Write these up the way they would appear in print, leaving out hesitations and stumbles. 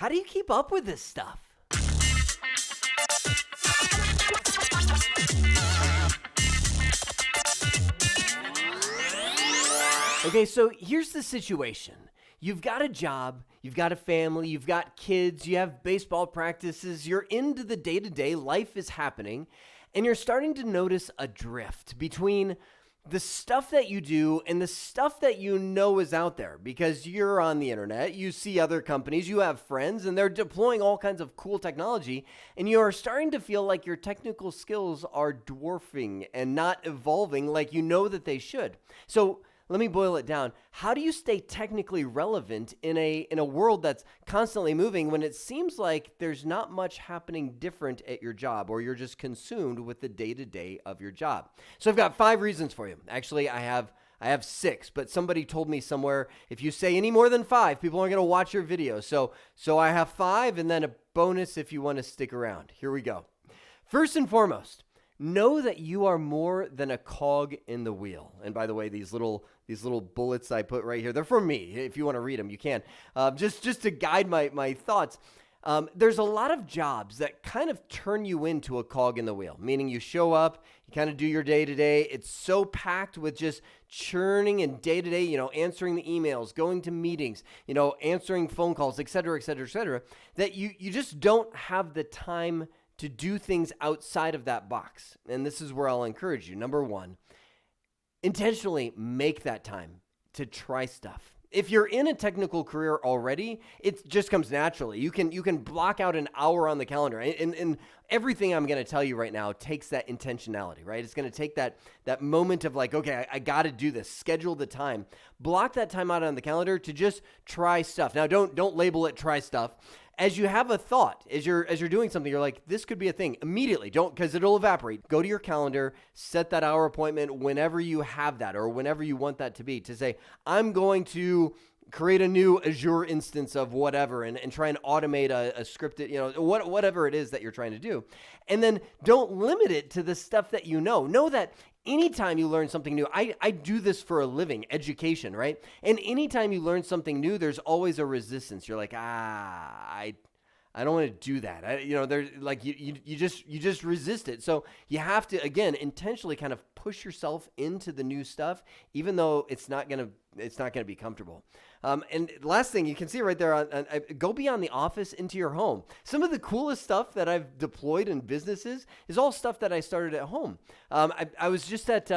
How do you keep up with this stuff? Okay, so here's the situation. You've got a job, you've got a family, you've got kids, you have baseball practices, you're into the day-to-day, life is happening, and you're starting to notice a drift between the stuff that you do and the stuff that you know is out there because you're on the internet, you see other companies, you have friends, and they're deploying all kinds of cool technology, and you are starting to feel like your technical skills are dwarfing and not evolving like you know that they should. So let me boil it down. How do you stay technically relevant in a world that's constantly moving when it seems like there's not much happening different at your job, or you're just consumed with the day-to-day of your job? So I've got 5 reasons for you. Actually, I have 6, but somebody told me somewhere if you say any more than 5, people aren't going to watch your video. So I have 5 and then a bonus if you want to stick around. Here we go. First and foremost, know that you are more than a cog in the wheel. And by the way, these little bullets I put right here, they're for me. If you want to read them, you can. Just to guide my thoughts. There's a lot of jobs that kind of turn you into a cog in the wheel, meaning you show up, you kind of do your day-to-day. It's so packed with just churning and day-to-day, answering the emails, going to meetings, answering phone calls, et cetera, that you just don't have the time to do things outside of that box. And this is where I'll encourage you. Number 1, intentionally make that time to try stuff. If you're in a technical career already, it just comes naturally. You can block out an hour on the calendar. And everything I'm going to tell you right now takes that intentionality, right? It's going to take that moment of like, okay, I got to do this. Schedule the time. Block that time out on the calendar to just try stuff. Now, don't label it try stuff. As you have a thought, as you're doing something, you're like, this could be a thing. Immediately, don't, because it'll evaporate. Go to your calendar, set that hour appointment whenever you have that or whenever you want that to be, to say, I'm going to create a new Azure instance of whatever and try and automate a scripted, whatever it is that you're trying to do. And then don't limit it to the stuff that you know. Know that anytime you learn something new, I do this for a living, education, right? And anytime you learn something new, there's always a resistance. You're like, I don't want to do that. There's like you just resist it. So you have to, again, intentionally kind of push yourself into the new stuff, even though it's not gonna be comfortable. And last thing, you can see right there, go beyond the office into your home. Some of the coolest stuff that I've deployed in businesses is all stuff that I started at home. I was just at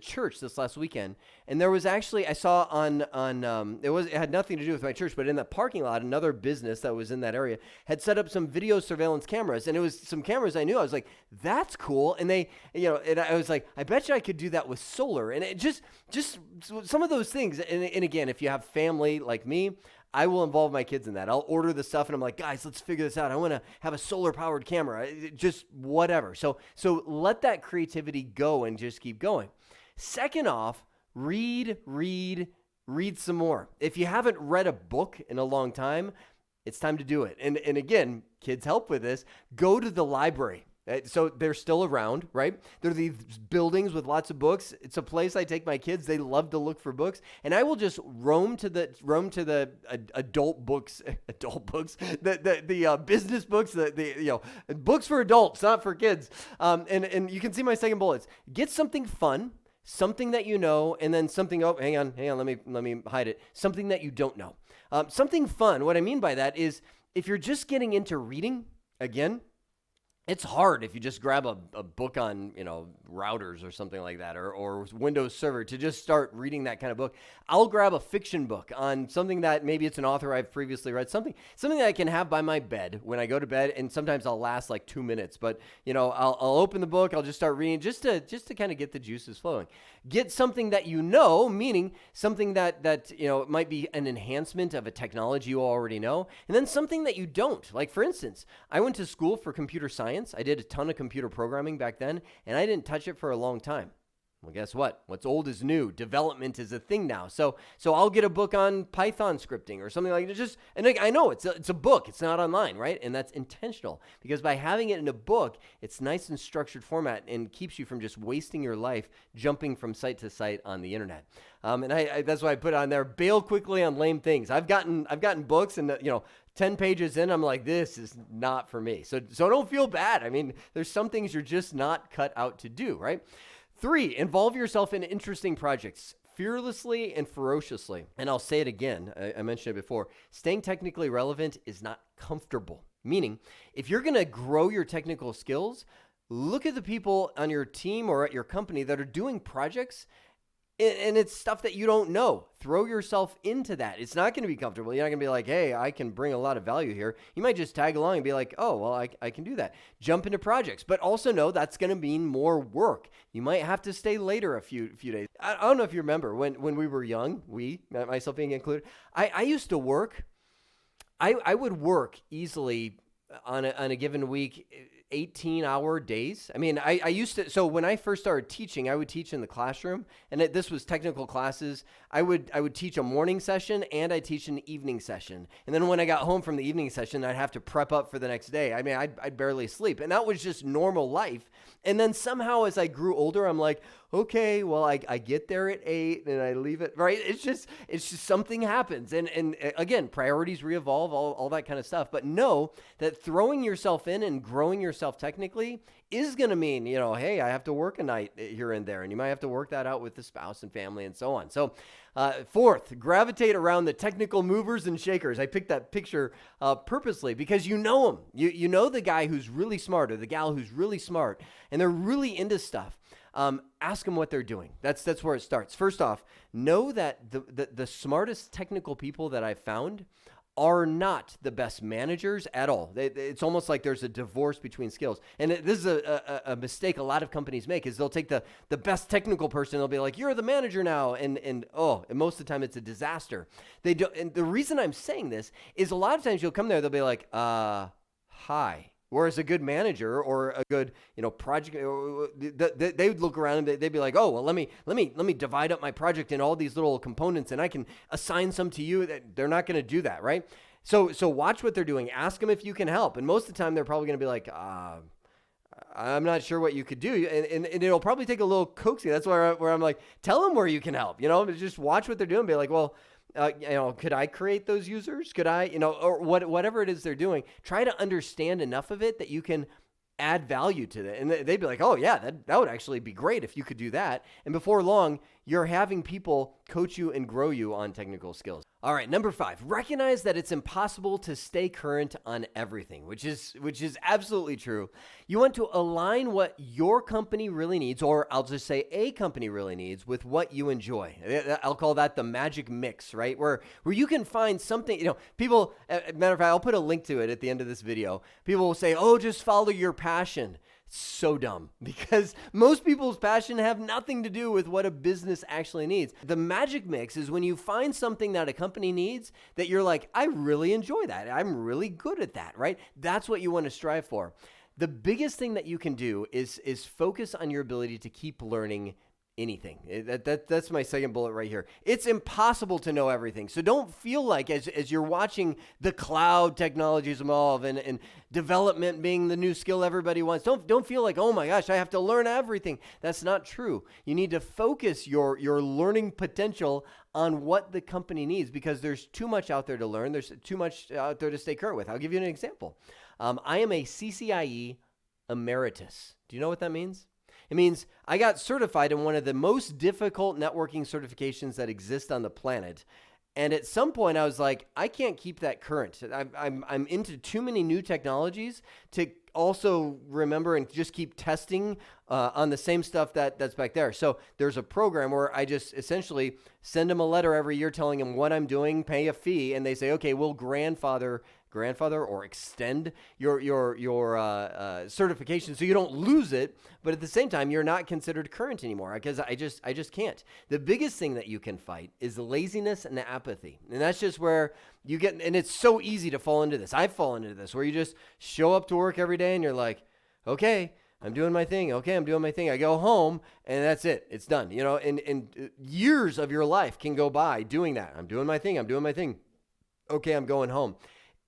church this last weekend, and there was actually, I saw it had nothing to do with my church, but in the parking lot, another business that was in that area had set up some video surveillance cameras, and it was some cameras I knew. I was like, that's cool. And they, and I was like, I bet you I could do that with solar. And it just some of those things. And again, if you have family like me, I will involve my kids in that. I'll order the stuff and I'm like, guys, let's figure this out. I want to have a solar powered camera, just whatever. So let that creativity go and just keep going. Second off, read some more. If you haven't read a book in a long time, it's time to do it. And again, kids help with this. Go to the library. So they're still around, right? They're these buildings with lots of books. It's a place I take my kids. They love to look for books, and I will just roam to the adult books, the business books, the books for adults, not for kids. And you can see my second bullets. Get something fun, something that you know, and then something. Oh, hang on. Let me hide it. Something that you don't know. Something fun. What I mean by that is if you're just getting into reading, again, it's hard if you just grab a book on, routers or something like that, or Windows Server to just start reading that kind of book. I'll grab a fiction book on something that maybe it's an author I've previously read, something that I can have by my bed when I go to bed, and sometimes I'll last like 2 minutes. But I'll open the book, I'll just start reading just to kind of get the juices flowing. Get something that meaning something that might be an enhancement of a technology you already know, and then something that you don't. Like for instance, I went to school for computer science. I did a ton of computer programming back then, and I didn't touch it for a long time. Well, guess what? What's old is new. Development is a thing now. So I'll get a book on Python scripting or something like that. And I know it's a book. It's not online, right? And that's intentional because by having it in a book, it's nice and structured format and keeps you from just wasting your life jumping from site to site on the internet. And I that's why I put on there, bail quickly on lame things. I've gotten books and 10 pages in, I'm like, this is not for me. So don't feel bad. I mean, there's some things you're just not cut out to do, right? 3, involve yourself in interesting projects fearlessly and ferociously. And I'll say it again. I mentioned it before. Staying technically relevant is not comfortable. Meaning, if you're going to grow your technical skills, look at the people on your team or at your company that are doing projects and it's stuff that you don't know. Throw yourself into that. It's not going to be comfortable. You're not going to be like, hey, I can bring a lot of value here. You might just tag along and be like, oh, well, I can do that. Jump into projects. But also know that's going to mean more work. You might have to stay later a few days. I don't know if you remember when we were young, myself being included, I used to work. I would work easily on a given week 18-hour days. I mean, I used to, so when I first started teaching, I would teach in the classroom, and this was technical classes. I would teach a morning session, and I'd teach an evening session. And then when I got home from the evening session, I'd have to prep up for the next day. I mean, I'd barely sleep, and that was just normal life. And then somehow as I grew older, I'm like, okay, well, I get there at 8 and I leave it, right? It's just something happens. And again, priorities re-evolve, all that kind of stuff. But know that throwing yourself in and growing yourself technically is going to mean, hey, I have to work a night here and there. And you might have to work that out with the spouse and family and so on. So 4th, gravitate around the technical movers and shakers. I picked that picture purposely because you know them. You know the guy who's really smart or the gal who's really smart and they're really into stuff. Ask them what they're doing. That's where it starts. First off, know that the smartest technical people that I've found are not the best managers at all. It's almost like there's a divorce between skills. And this is a mistake a lot of companies make is they'll take the best technical person. They'll be like, you're the manager now. And most of the time it's a disaster. They don't. And the reason I'm saying this is a lot of times you'll come there, they'll be like, hi. Whereas a good manager or a good, project, they would look around and they'd be like, oh, well, let me divide up my project in all these little components and I can assign some to you. They're not going to do that, right? So watch what they're doing. Ask them if you can help. And most of the time they're probably going to be like, I'm not sure what you could do. And it'll probably take a little coaxing. That's where I'm like, tell them where you can help, just watch what they're doing. Be like, well, could I create those users? Could I, or whatever it is they're doing, try to understand enough of it that you can add value to that. And they'd be like, oh yeah, that would actually be great if you could do that. And before long, you're having people coach you and grow you on technical skills. All right, number 5, recognize that it's impossible to stay current on everything, which is absolutely true. You want to align what your company really needs, or I'll just say a company really needs, with what you enjoy. I'll call that the magic mix, right? Where you can find something, people, matter of fact, I'll put a link to it at the end of this video. People will say, oh, just follow your passion. So dumb because most people's passion have nothing to do with what a business actually needs. The magic mix is when you find something that a company needs that you're like, I really enjoy that. I'm really good at that, right? That's what you want to strive for. The biggest thing that you can do is focus on your ability to keep learning anything. That's my second bullet right here. It's impossible to know everything. So don't feel like as you're watching the cloud technologies evolve and development being the new skill everybody wants, don't feel like, oh my gosh, I have to learn everything. That's not true. You need to focus your learning potential on what the company needs because there's too much out there to learn. There's too much out there to stay current with. I'll give you an example. I am a CCIE emeritus. Do you know what that means? It means I got certified in one of the most difficult networking certifications that exist on the planet. And at some point I was like, I can't keep that current. I'm into too many new technologies to also remember and just keep testing on the same stuff that's back there. So there's a program where I just essentially send them a letter every year telling them what I'm doing, pay a fee, and they say, okay, we'll grandfather or extend your certification so you don't lose it, but at the same time you're not considered current anymore because I just can't. The biggest thing that you can fight is laziness and apathy, and that's just where you get. And it's so easy to fall into this. I've fallen into this where you just show up to work every day and you're like, okay, I'm doing my thing. Okay, I'm doing my thing. I go home and that's it. It's done. And years of your life can go by doing that. I'm doing my thing. I'm doing my thing. Okay, I'm going home.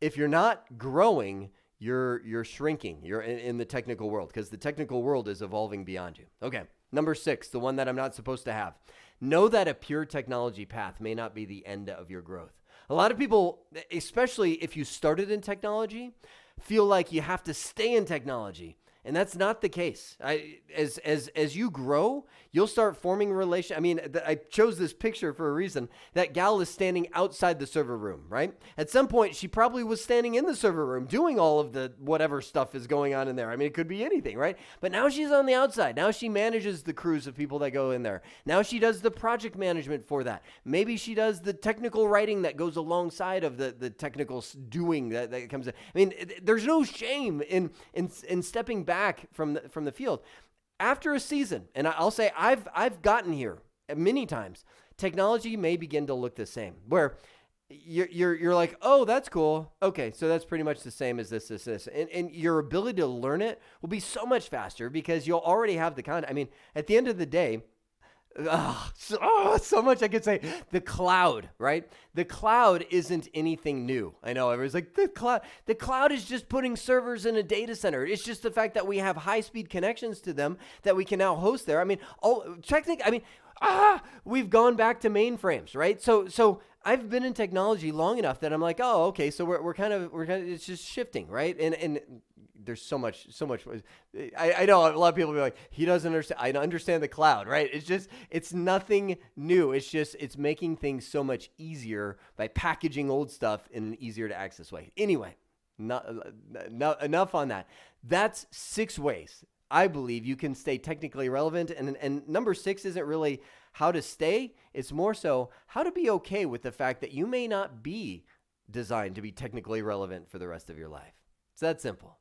If you're not growing, you're shrinking. You're in the technical world because the technical world is evolving beyond you. Okay, number 6, the one that I'm not supposed to have. Know that a pure technology path may not be the end of your growth. A lot of people, especially if you started in technology, feel like you have to stay in technology. And that's not the case. As you grow, you'll start forming relation. I mean, I chose this picture for a reason. That gal is standing outside the server room, right? At some point, she probably was standing in the server room doing all of the whatever stuff is going on in there. I mean, it could be anything, right? But now she's on the outside. Now she manages the crews of people that go in there. Now she does the project management for that. Maybe she does the technical writing that goes alongside of the technical doing that comes in. I mean, there's no shame in stepping back from the field. After a season, and I'll say I've gotten here many times, technology may begin to look the same, where you're like, oh, that's cool. Okay, so that's pretty much the same as this. And your ability to learn it will be so much faster because you'll already have the content. I mean, at the end of the day, so much I could say. The cloud, right? The cloud isn't anything new. I know everyone's like, the cloud is just putting servers in a data center. It's just the fact that we have high-speed connections to them that we can now host there. I mean, we've gone back to mainframes, right? So I've been in technology long enough that I'm like, oh, okay, so we're kind of it's just shifting, right? And there's so much. I know a lot of people will be like, he doesn't understand. I understand the cloud, right? It's nothing new. It's making things so much easier by packaging old stuff in an easier to access way. Anyway, not enough on that. That's 6 ways I believe you can stay technically relevant. And number 6 isn't really how to stay. It's more so how to be okay with the fact that you may not be designed to be technically relevant for the rest of your life. It's that simple.